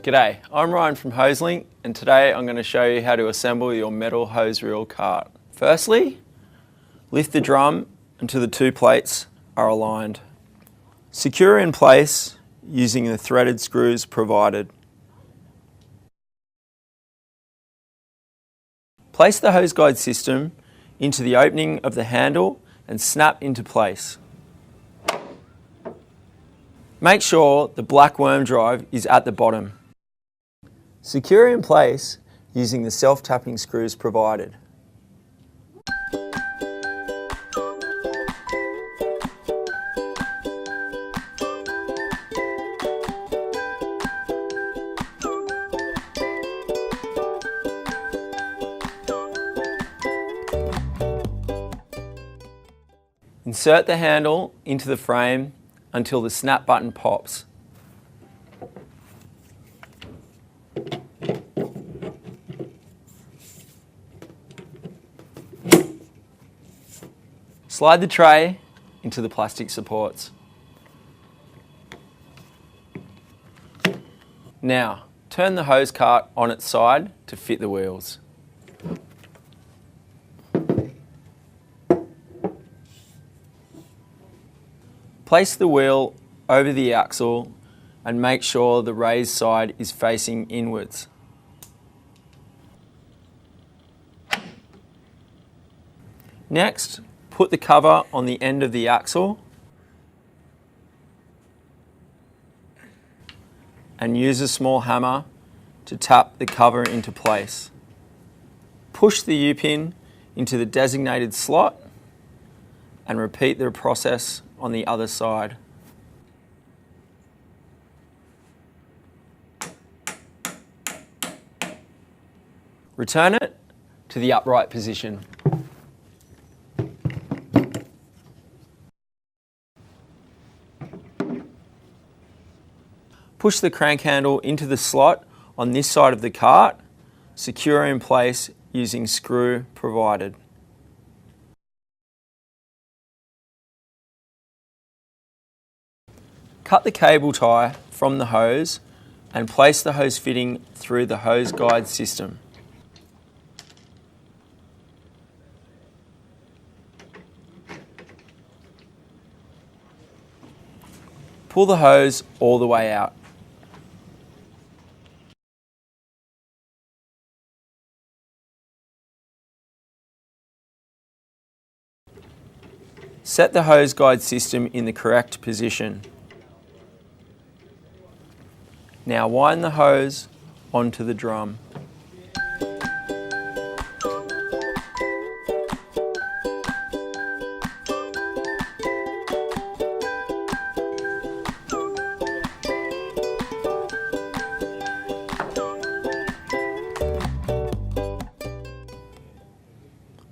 G'day, I'm Ryan from Hoselink, and today I'm going to show you how to assemble your metal hose reel cart. Firstly, lift the drum until the two plates are aligned. Secure in place using the threaded screws provided. Place the hose guide system into the opening of the handle and snap into place. Make sure the black worm drive is at the bottom. Secure in place using the self-tapping screws provided. Insert the handle into the frame until the snap button pops. Slide the tray into the plastic supports. Now, turn the hose cart on its side to fit the wheels. Place the wheel over the axle and make sure the raised side is facing inwards. Next, put the cover on the end of the axle and use a small hammer to tap the cover into place. Push the U-pin into the designated slot and repeat the process on the other side. Return it to the upright position. Push the crank handle into the slot on this side of the cart, secure in place using screw provided. Cut the cable tie from the hose and place the hose fitting through the hose guide system. Pull the hose all the way out. Set the hose guide system in the correct position. Now wind the hose onto the drum.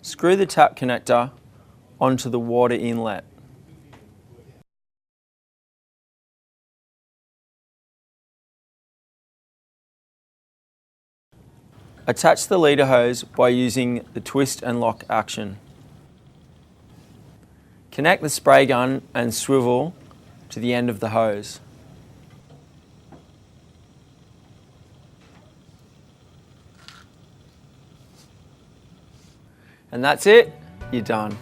Screw the tap connector onto the water inlet. Attach the leader hose by using the twist and lock action. Connect the spray gun and swivel to the end of the hose. And that's it, you're done.